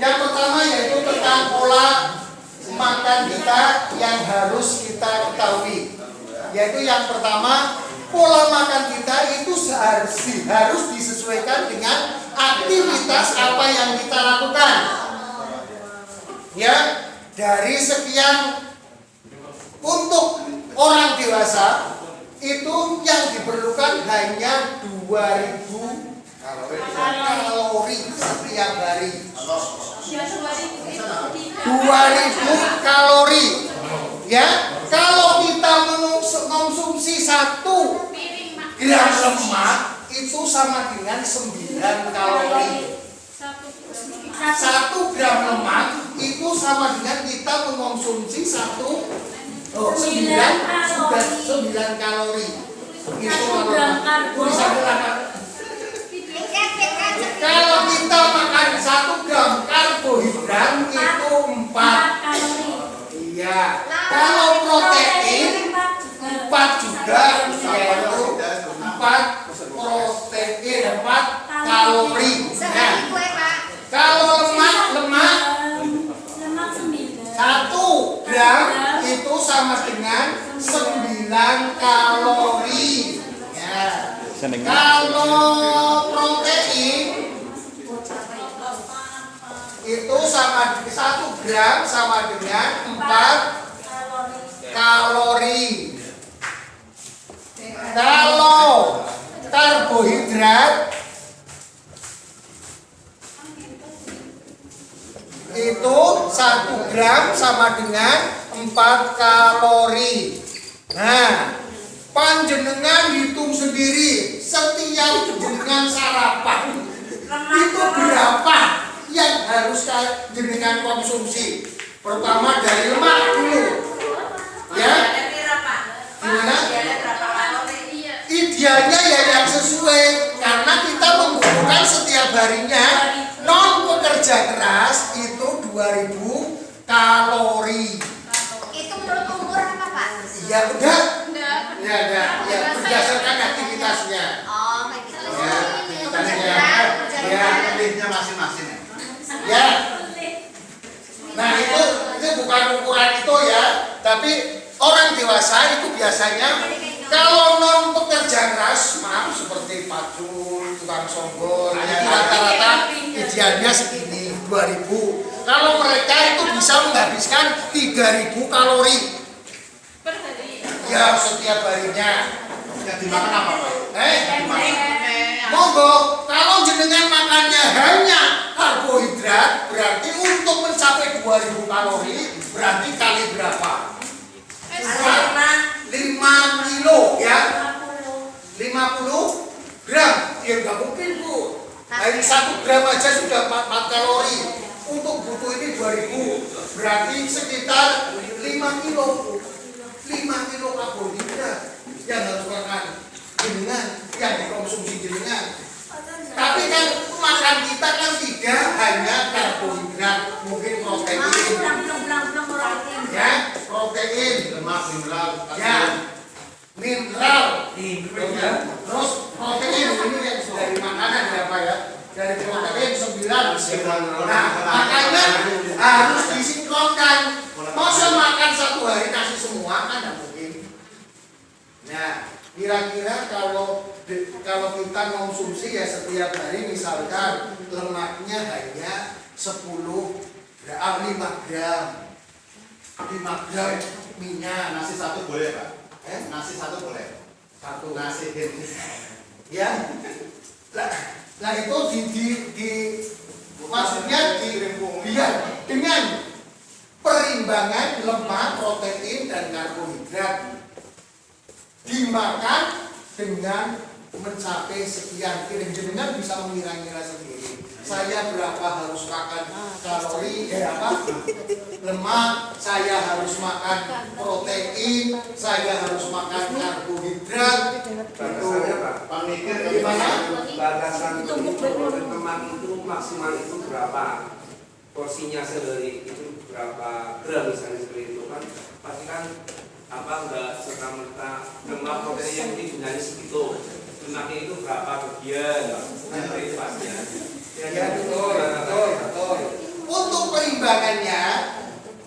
Yang pertama yaitu tentang pola makan kita yang harus kita ketahui. Yaitu yang pertama, pola makan kita itu harus disesuaikan dengan aktivitas apa yang kita lakukan. Ya, dari sekian untuk orang dewasa itu yang diperlukan hanya 2000 kalori setiap hari. 2000 kalori. Ya, kalau kita mengonsumsi 1 gram lemak itu sama dengan 9 kalori. 1 gram lemak itu sama dengan kita mengonsumsi 9 kalori. Itu kalau kita makan 1 gram karbohidrat itu 4 kalori. Iya. Kalau protein 4 juga, yaitu 4 protein 4 kalori. Nah, kalau lemak 1 gram itu sama dengan 9 kalori. Ya. Kalau protein itu sama 1 gram sama dengan 4 kalori. Kalau karbohidrat itu 1 gram sama dengan 4 kalori. Nah, panjenengan hitung sendiri setiap jenengan sarapan itu berapa yang harus jenengan konsumsi. Pertama dari lemak dulu. Ya. Gimana? Idealnya ya yang sesuai, karena kita membutuhkan setiap harinya non pekerja keras itu 2000 kalori. Itu menurut umur apa, Pak? Ya udah. Ya berdasarkan aktivitasnya. Oh, kayak gitu. Ya, aktivitasnya. Ya, Pilihnya masing-masing. ya. Nah itu bukan ukuran itu ya, tapi orang dewasa itu biasanya kalau non pekerja keras, maaf seperti pacul, tukang songgol, itu rata-rata idealnya segini 2000. Kalau mereka itu bisa menghabiskan 3000 kalori per hari. ya setiap harinya. Yang dimakan apa, Pak? Monggo, kalau jenengan makannya hanya karbohidrat, berarti untuk mencapai 2000 kalori berarti kali berapa? 5 kilo ya. 50 gram. Ya nggak mungkin, Bu. Dari 1 gram aja sudah 4 kalori. Untuk butuh ini 2000. Berarti sekitar 5 kilo. 5 kilo karbohidrat yang harus makan jenengan, yang dikonsumsi jenengan. Tapi kan makan kita kan tidak hanya karbohidrat, mungkin protein. Ya, protein, Lemak, mineral, ya, mineral, terus protein ini yang dari makanan ya Pak ya, dari protein 9. Nah, makanya harus disinkronkan. Masa makan 1 hari kasih semua kan tidak mungkin. Nah, kira-kira kalau kita konsumsi ya setiap hari misalkan lemaknya hanya 5 gram. 5 gram minyak. Nasi 1 boleh, Pak? Nasi 1 boleh. 1 Nasi ini. ya. Nah itu maksudnya biar dengan perimbangan lemak, protein dan karbohidrat dimakan dengan mencapai sekian. Jenengan bisa mengira-ngira sendiri. Saya berapa harus makan kalori, lemak, saya harus makan protein, saya harus makan karbohidrat. Batasannya Pak, Pemikir Gimana? batasan untuk protein lemak itu maksimal itu berapa? Porsinya sehari itu berapa gram misalnya seperti itu kan? Pasti kan enggak serta-merta lemak protein yang digunakan segitu. Lemaknya itu berapa bagian? Itu pastinya. Ya betul. perimbangannya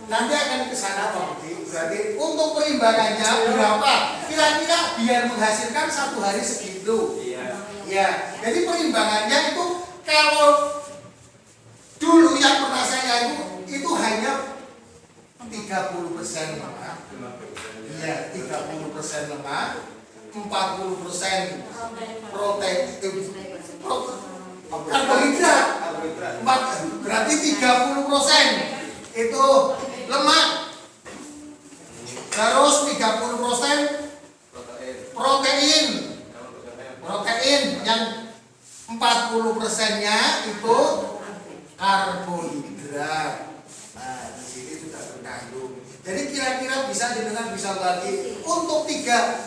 nanti akan ke sana Pak Budi. Berarti untuk perimbangannya berapa? Kira-kira biar menghasilkan satu hari segitu. Iya. Ya, jadi perimbangannya itu kalau dulu yang pernah saya itu hanya 30% lemak. Iya, 30% lemak, 40% protein, karbohidrat. Berarti 30% itu lemak. Terus 30% protein. Protein yang 40%-nya itu karbohidrat. Nah, di sini sudah terkandung. Jadi kira-kira bisa bagi untuk 30%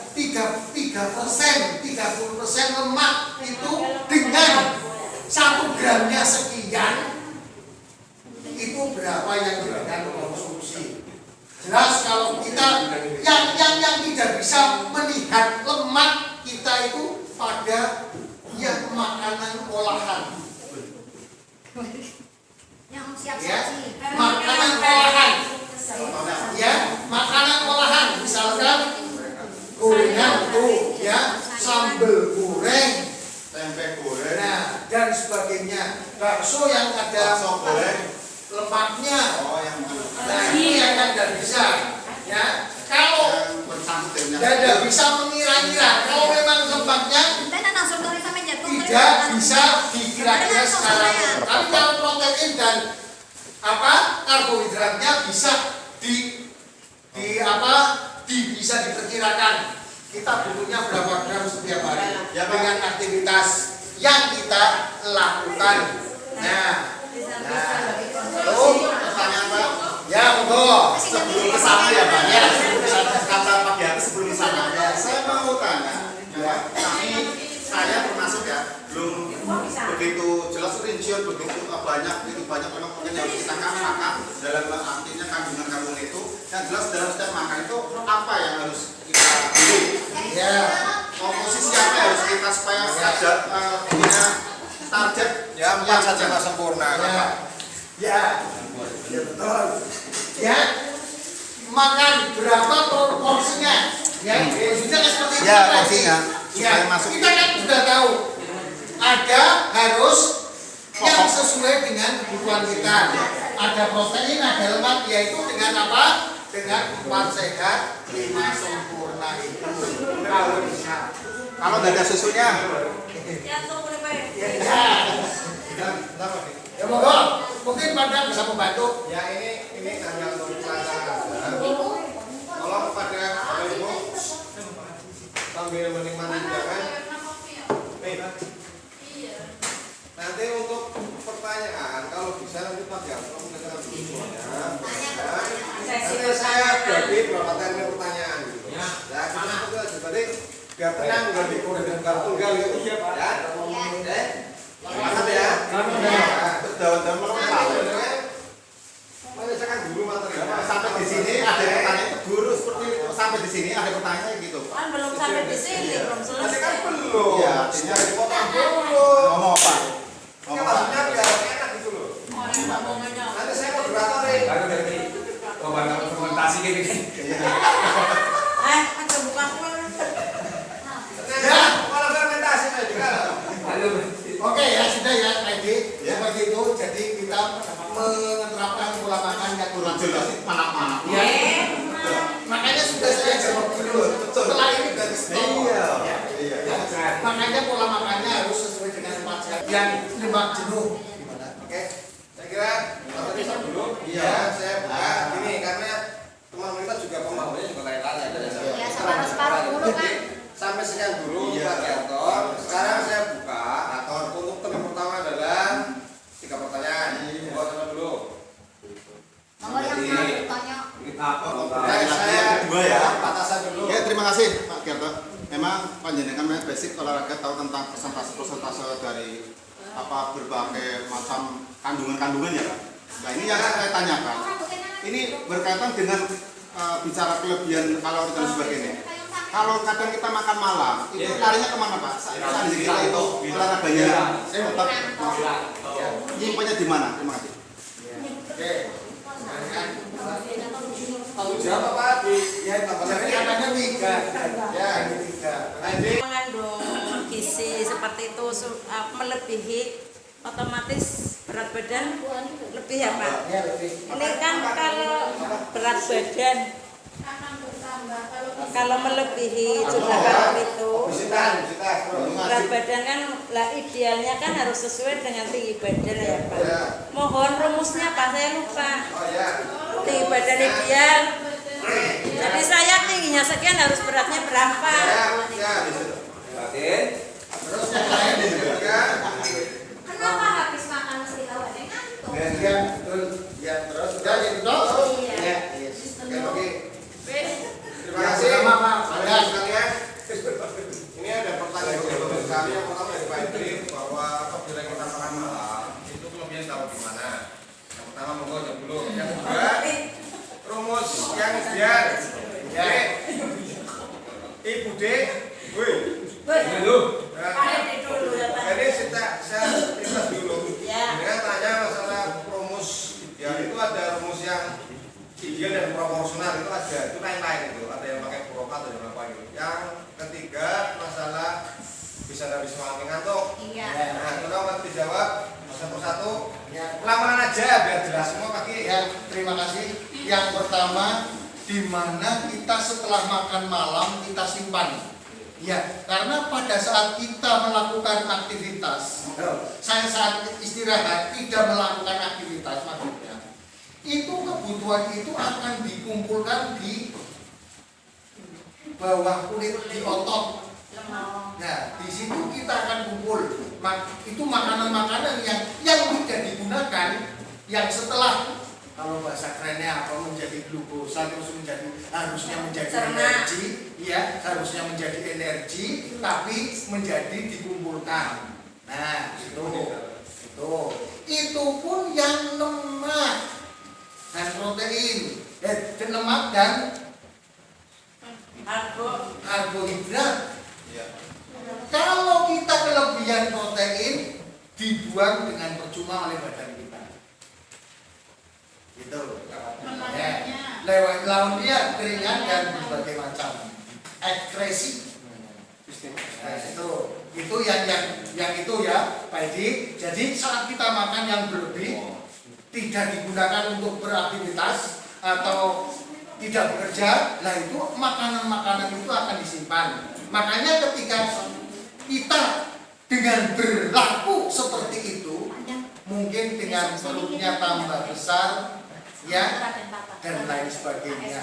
lemak itu dengan 1 gramnya sekian, itu berapa yang diberikan konsumsi. Jelas kalau kita yang tidak bisa melihat lemak kita itu pada yang makanan olahan. Yang siap Ya, saji. makanan olahan. Ya, makanan olahan misalkan gorengan tuh ya, sambal goreng, Tempe goreng. nah dan sebagainya. Bakso yang ada Bakso goreng. lemaknya. Oh, yang Nah, ini yang tidak bisa. Ya, kalau yang bersangkut dengan tidak bisa mengira-kira, kalau memang lemaknya Dan langsung tulis sama jatuh. tidak bisa dikira-kira secara. Tapi kalau protein dan karbohidratnya bisa bisa diperkirakan. Kita butuhnya berapa gram setiap hari dengan aktivitas yang kita lakukan. Nah, pertanyaan Pak. ya monggo. Sebelum ke sana ya Pak. Ya, kata Pak Yati sebelum ke sana. Ya, saya mau tanya. Ya, saya termasuk ya belum begitu jelas rincian begitu banyak memang mungkin harus kita makan dalam artinya kandungan itu yang jelas dalam setiap makan itu apa yang harus kita beli Ya, komposisi apa yang harus kita supaya saja punya target Ya, 4 saja nggak sempurna. ya betul. Ya, makan berapa porsinya? Ya, maksudnya kan seperti itu. Ya, Pak. porsinya, Ya, supaya masuk. kita kan sudah tahu. Ada harus yang sesuai dengan kebutuhan kita. Ada protein, ada lemak, yaitu dengan apa? Dengan 4 sehat, 5 sempurna itu. Kalau bisa. kalau nggak ada susunya Ya monggo, mungkin Pada bisa membantu. Ya, ini hanya untuk pelajaran saja. Tolong kepada Bapak Ibu sambil menikmati hidangan. Nih, nanti untuk pertanyaan, kalau bisa nanti Pak Yanto mendengarkan dulu semuanya. Nanti saya bagi berapa teknik pertanyaan gitu. Ya, kita betul aja. Berarti biar tenang, nggak tunggal gitu. Ya, mantap ya. daun-daun melengkap. Menyesuaikan dulu materi. Sampai di sini ada pertanyaan guru seperti itu. Sampai di sini ada pertanyaan gitu. Kan belum sampai di sini, belum Nanti kan selesai. belum. Iya, Artinya dipotong dulu. Ngomong apa? Ini Ngomong apa? maksudnya biar enak gitu loh. Orang ngomongnya. Nanti saya moderator Baru dari fermentasi gini. Ada buka pun. Ya. Kalau fermentasi saya juga. Oke ya, sudah ya, Edi. Seperti itu, jadi kita menerapkan pola makan yang Kurang jelas ini mana-mana. Ya. Makanya sudah saya jawab dulu. Setelah ini dari stop. Iya. Makanya pola makannya harus sesuai dengan 4 sehat yang lemak jenuh. Gimana? Oke. Saya kira materi saya dulu. Iya. Saya buka gini karena teman kita juga pemahamannya juga tanya-tanya. Ya, separuh-separuh dulu kan. Sampai sekian dulu Iya. Pak Yanto. Sekarang saya buka untuk topik pertama adalah 3 pertanyaan. Buat sama dulu. Monggo yang mau tanya. Saya kedua ya. batasan dulu. Ya, terima kasih Pak Gerto. Memang panjenengan basic olahraga tahu tentang persentase dari berbagai macam kandungan-kandungan ya Pak. Nah ini yang saya tanyakan. Ini berkaitan dengan bicara kelebihan kalori dan sebagainya. Kalau kadang kita makan malam, itu larinya kemana Pak? Saat kita itu olahraganya tetap nyimpannya di mana? Terima kasih. Oke. jawab apa Adi? Ya, jadi katanya 3. Ya, ini 3. Adi. Mengandung gizi seperti itu melebihi otomatis berat badan lebih ya Pak. Ya, lebih. Ini kan kalau berat badan kalau melebihi jumlah kalori itu berat badan kan lah idealnya kan harus sesuai dengan tinggi badan ya Pak. Mohon rumusnya Pak, saya lupa. Tinggi badan ideal. Jadi saya tingginya sekian harus beratnya berapa? Batin. Terus yang lain juga. Kenapa habis makan mesti tahu ada yang ngantuk? Ya, betul. Ya, terus sudah jadi toh? Iya. Ya, yes. Oke. Terima Ya, kasih. sama Pak. Ada sekalian. Ini ada pertanyaan dari kami yang pertama dari Pak Idri bahwa apabila kita makan malam itu kelebihan tahu di mana. Yang pertama monggo jawab dulu. Yang kedua rumus yang biar. Ya. Ibu D, woi. Dulu. Ada dulu ya Pak. Jadi saya ringkas dulu. Ya. Dengan tanya masalah rumus ideal itu ada rumus yang ideal dan proporsional itu ada, itu lain-lain itu. Ada yang pakai prokat, ada yang apa gitu. Yang ketiga masalah bisa nggak bisa ngantuk. Iya. Nah, tolong dijawab satu persatu. Ya. Lamaran aja biar jelas semua kaki. Ya, terima kasih. Yang pertama, di mana kita setelah makan malam kita simpan. Ya, karena pada saat kita melakukan aktivitas, saya saat istirahat tidak melakukan aktivitas maksudnya, itu kebutuhan itu akan dikumpulkan di bawah kulit di otot. Nah, di situ kita akan kumpul. Itu makanan-makanan yang tidak digunakan, yang setelah kalau bahasa kerennya apa menjadi glukosa terus harusnya menjadi energi, ya harusnya menjadi energi, tapi menjadi dikumpulkan. Nah, itu pun yang lemak dan protein, lemak dan karbohidrat. Kalau kita kelebihan protein dibuang dengan percuma oleh badan kita. Gitu. Ya. Lewat lautnya keringat dan berbagai macam ekskresi. Nah, itu yang itu ya, Pak Edi. Jadi saat kita makan yang berlebih tidak digunakan untuk beraktivitas atau tidak bekerja, lah itu makanan-makanan itu akan disimpan. Makanya ketika kita dengan berlaku seperti itu, mungkin dengan perutnya tambah besar, ya, dan lain sebagainya.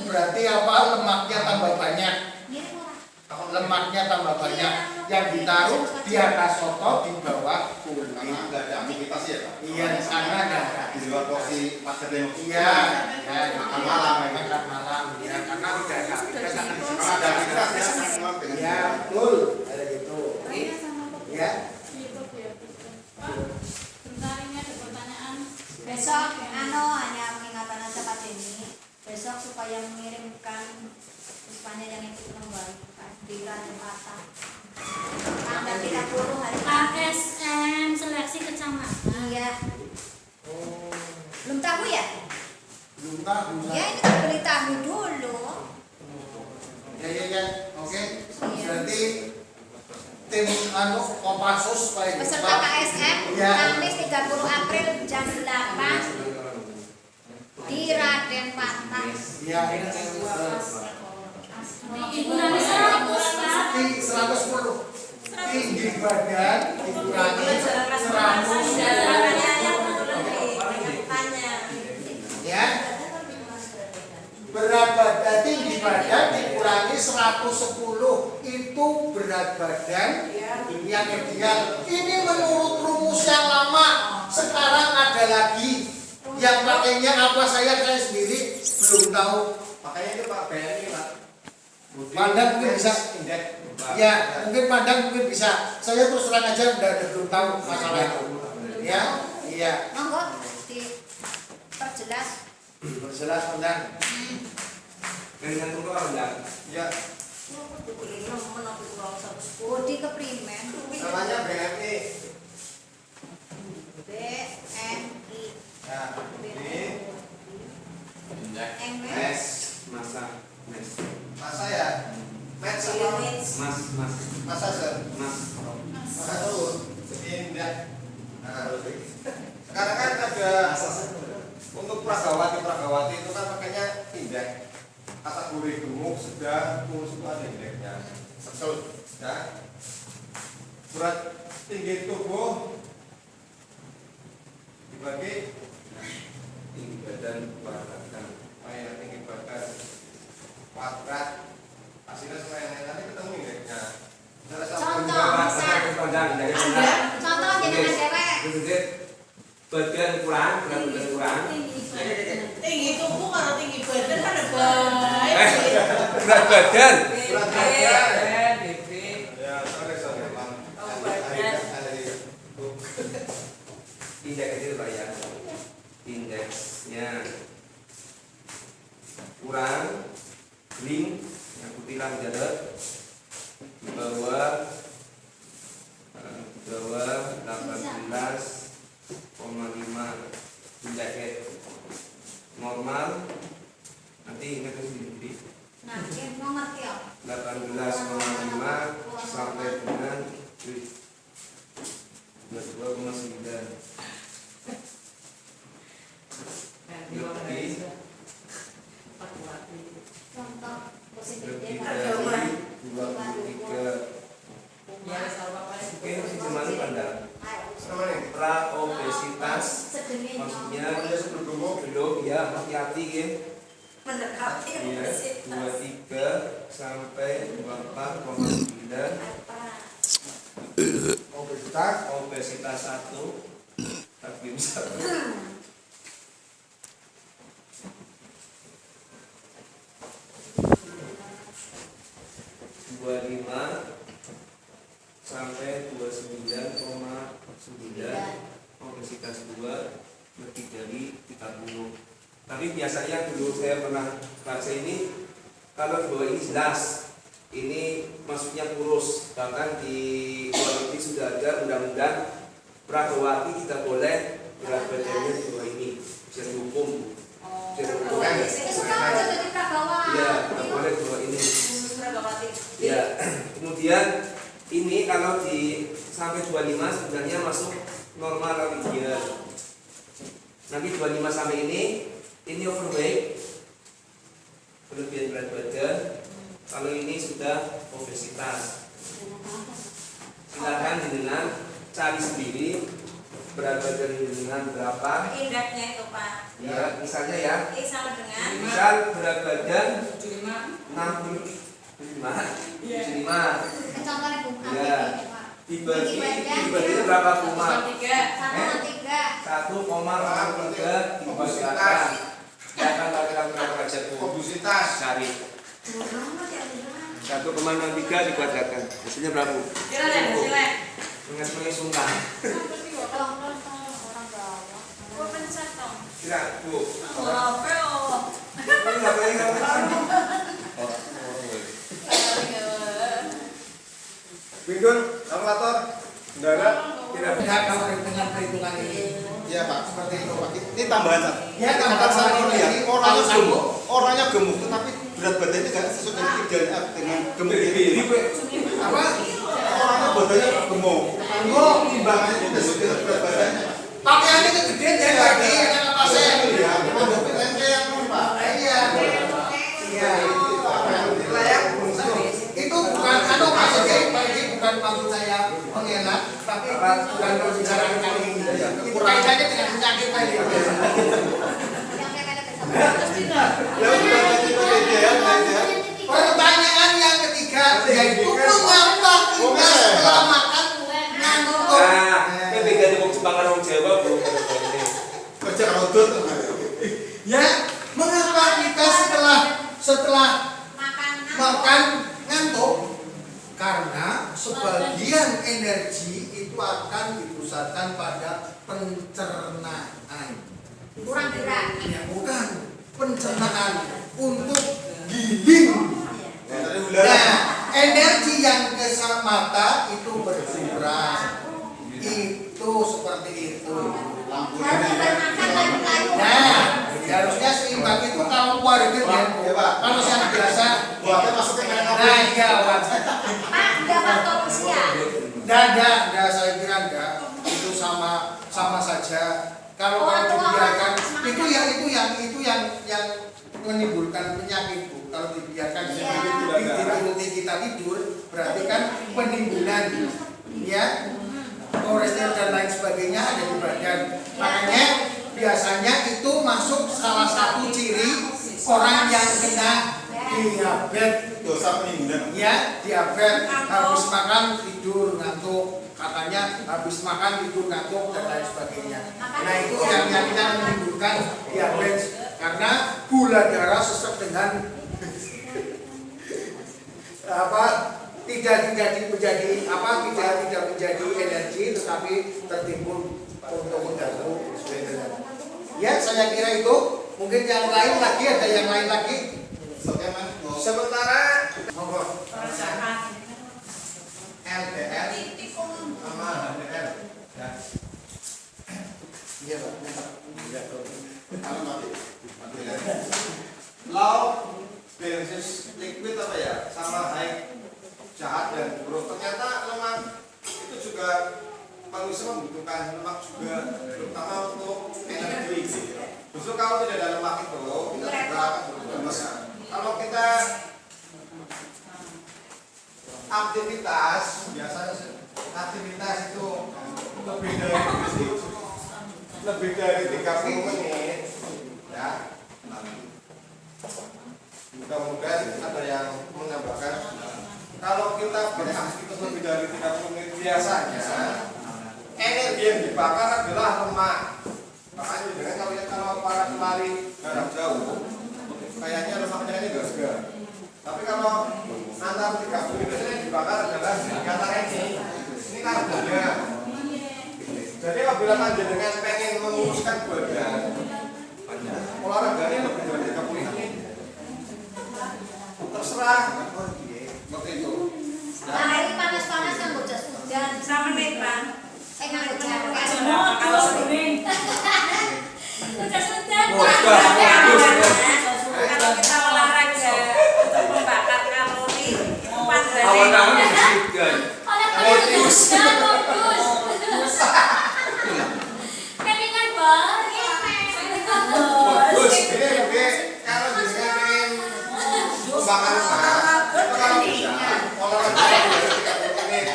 Berarti apa? Lemaknya tambah banyak. Lemaknya tambah banyak. Yang ditaruh di atas otot, di bawah kulit. Karena nggak ada aktivitas ya Pak? Iya, di sana ada. Di luar porsi masker demo. Iya, ya, makan malam. makan malam. Ya, karena tidak ada aktivitas akan Karena disimpan. ada aktivitas ya memang dengan Ya, betul. Ada gitu. Ya. Bentar, ini ada pertanyaan. Besok, hanya peringatan aja Pak Denny. Besok supaya mengirimkan puspanya yang ikut kembali di Raden Patah. Tanggal 30 hari ASN seleksi kecamatan. Iya. Oh, Belum tahu ya? belum tahu. Ya ini kan beritahu dulu. Ya. Oke. Berarti tim Kopassus Pak Ibu. Peserta KSM Ya. Kamis 30 April jam 8 di Raden Patah. Ya. Ibu nanti 100 Pak. 110. Tinggi badan dikurangi 100. Ya. Berat badan tinggi badan dikurangi 110 itu berat badan yang ideal. Ini menurut rumus yang lama. Sekarang ada lagi yang pakainya apa saya sendiri belum tahu. Makanya itu Pak BNI Pak. Pandang mungkin bisa. Indeks. Ya, mungkin pandang mungkin bisa. Saya terus terang aja udah belum tahu masalah itu. Ya, iya. Monggo diperjelas. Berjelas pandang. Dengan tunggu orang Ya, Bodi keprimen. namanya BNI. BNI. Ya, ini MW Nah, sekarang kan ada untuk pragawati itu kan makanya indeks kategori gemuk, sedang, kurus itu ada indeksnya. Betul. Ya. Berat tinggi tubuh dibagi tinggi badan kuadrat. tinggi badan kuadrat hasilnya sama yang lain nanti ketemu indeksnya. Contoh, misal. Contoh jenengan dewek. Badan kurang, berat badan kurang. Tinggi tubuh kalau tinggi badan kan ada baik. Berat badan. Berat badan. BP. Ya, sorry Bang. Ada di buku. Indeks itu Pak ya. Indeksnya kurang, ring, yang putih lah jadat, di bawah 18,5 jaket normal, nanti ingat sendiri. Nah, dia mau ngerti ya. 18,5 sampai dengan 22,9. Lebih Contoh positif lebih dia. dari 23. Oke, masih cuman pada Sama nih. praobesitas, Sedemikian. maksudnya Dia sebelum gemuk. belum ya hati-hati ya. Mendekati Iya, obesitas. 23 sampai 24,9. Obesitas 1 tapi 1. 25 sampai 29,9. Obesitas 2 lebih dari 30. Tapi biasanya dulu saya pernah baca ini, kalau di bawah ini jelas ini maksudnya kurus. Bahkan di luar negeri sudah ada undang-undang pragawati tidak boleh berat badannya di bawah ini, bisa dihukum. Bisa dihukum. Itu kan jadi pragawa. Iya, tidak boleh di bawah ini. Pragawati. Ya, kemudian ini kalau di sampai 25 sebenarnya masuk normal atau ideal. Nanti 25 sampai ini overweight, berlebihan berat badan. Kalau ini sudah obesitas. Silakan dengan cari sendiri berat badan dengan berapa. Indeksnya itu Pak. Ya, misalnya ya, Ini sama dengan misal berat badan 75. 65. Contohnya Bung Abi. Ya. Dibagi berapa koma? 1,3. 1,3 dibagi ya kan laki-laki aja Bu. Obesitas. Cari 1,63 dikuadratkan. Hasilnya berapa Bu? Kira deh, hasilnya. Mengesungkan. Orang bawah. Gua pencet dong. Kira Bu. Apa yo? Ini nggak boleh nggak boleh. Bindun, kalkulator, saudara. Ya, kalau dengan perhitungan ini. Iya Pak, seperti itu Pak. Ini tambahan Pak. Ya, tambahan Kata saya ini ya, ini. orangnya gemuk, tetapi berat badannya nggak sesuai dengan idealnya dengan gemuk ini. Apa? Orangnya badannya gemuk, Oh, timbangannya tidak sesuai dengan berat badannya. pakaiannya kegedean jadi lagi, yang apa saya? Iya, memang badannya yang Pak. Iya. Iya. Itu bukan maksudnya bukan maksud saya mengelak, tapi bukan pembicaraan kali ini. Itu kaitannya dengan penyakit tadi. Yang kayak ada Ya bukan itu ideal, ideal. Pertanyaan yang ketiga yaitu mengapa kita setelah makan ngantuk? Nah, ini beda di Jepang orang Jawa Bu. Kerja rodot. Ya, mengapa kita setelah makan ngantuk? Karena sebagian energi itu akan dipusatkan pada pencernaan. kurang gerak. Ya bukan pencernaan untuk giling. Nah, energi yang ke mata itu berkurang. Itu seperti itu. Nah, harusnya seimbang itu kalau keluarga ya, kalau yang biasa, Buatnya masuknya kayak apa? nah iya, Pak. Pak, enggak faktor usia. Enggak, saya kira enggak. Itu sama sama saja. Kalau dibiarkan itu yang menimbulkan penyakit Bu. Kalau dibiarkan dituruti kita tidur, berarti kan penimbunan ya kolesterol dan lain sebagainya ada di badan. Makanya biasanya itu masuk salah satu ciri orang yang kena diabetes. Dosa penimbunan. Ya, diabetes, habis makan tidur ngantuk, katanya habis makan tidur ngantuk dan lain sebagainya. Nah itu yang menimbulkan diabetes karena gula darah sesuai dengan tidak menjadi energi tetapi tertimbun untuk mengganggu. Ya, saya kira itu. Mungkin yang lain lagi, ada yang lain lagi. Sementara LDL sama HDL. Iya, Pak. Low versus liquid apa ya? Sama high, jahat dan buruk. Ternyata lemak itu juga manusia membutuhkan lemak juga, terutama untuk energi. Justru kalau tidak ada lemak itu, kita juga akan berubah. Kalau kita aktivitas, biasanya aktivitas itu lebih dari 30 menit, ya. Mudah-mudahan ada yang menambahkan. Kalau kita beraktivitas lebih dari 30 menit biasanya, energi yang dibakar adalah lemak. Makanya kalau para pelari jarak jauh, kayaknya lemaknya ini enggak. Tapi kalau antara 30 menit biasanya yang dibakar adalah kata ini karbonnya. Jadi apabila panjenengan pengen menguruskan badan, olahraganya lebih dari 30 menit. Terserah. Seperti itu. Nah, ini panas-panas kan bocah hujan. Sama nih Pak. Nggak jarak. Kalau sering Udah sudah. kalau kita olahraga untuk membakar kalori itu Awan-awan yang disebutkan. Bagus. Kelingan banget. Bagus. Ini kalau jenengan pengen membakar lemak, itu kalau bisa olahraga lebih dari 30 menit.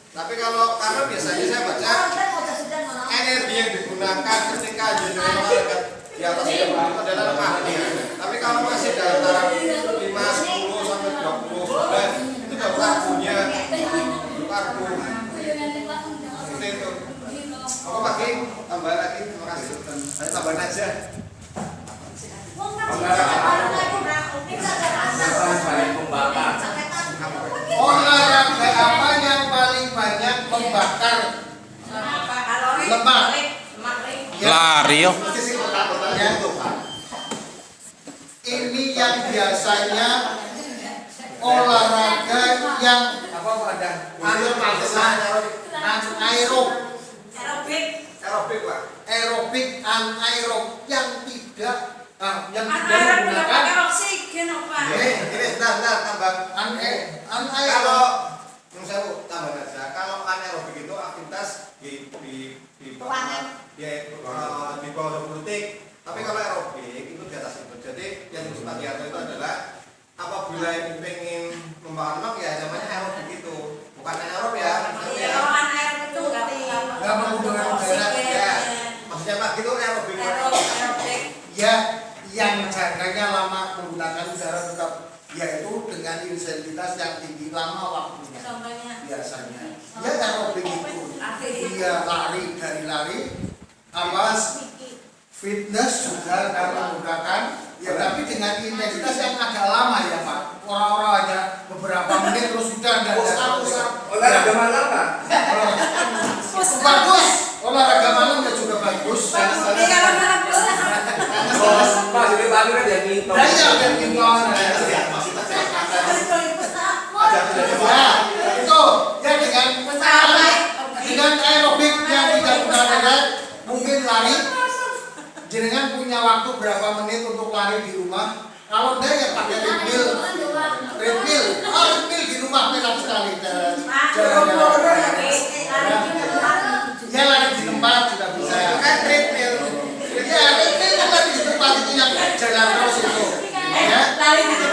Tapi kalau karena biasanya saya baca energi yang digunakan ketika jenengan olahraga di atas 30 adalah lemaknya. Tapi kalau masih dalam taraf 5, 10 sampai 20 bulan itu udah karbonya. Karbo. Seperti itu. Apa Pak Kim? Tambah lagi. Terima kasih. Saya tambahin aja. Olahraga apa yang paling banyak membakar lemak? Lari yo. Ya. Ini yang biasanya olahraga yang apa pada Aerobik Pak. aerobik anaerob yang tidak anaerob menggunakan pakai oksigen apa? Ini sebentar tambah. anaerob. Kalau menurut saya Bu, tambah aja. Kalau anaerobik itu aktivitas di bawah 20 detik. Tapi kalau aerobik itu di atas itu. Jadi yang disebut Adianto itu adalah apabila ingin membakar lemak ya namanya aerobik itu. Bukan anaerob ya. Kalau anaerob itu Nggak menggunakan udara. Ya. Maksudnya Pak gitu aerobik. aerobik. Ya, yang jangkanya lama menggunakan udara tetap yaitu dengan intensitas yang tinggi lama waktunya Contohnya biasanya. Ya aerobik itu. Iya lari dari lari apa fitness juga akan menggunakan ya tapi dengan intensitas yang agak lama ya Pak. Orang-orang hanya beberapa menit terus sudah ada Olahraga malam Pak. bagus. Olahraga malam ya juga bagus. Tapi kalau malam bisa Pak, jadi tadi kan yang minta. Nah, iya, yang minta. Ya, itu ya dengan aerobik yang tidak menggunakan mungkin lari. Jenengan punya waktu berapa menit untuk lari di rumah? Kalau enggak ya pakai treadmill. Treadmill di rumah enak sekali. Jalan-jalan. Ya lari di tempat kali gitu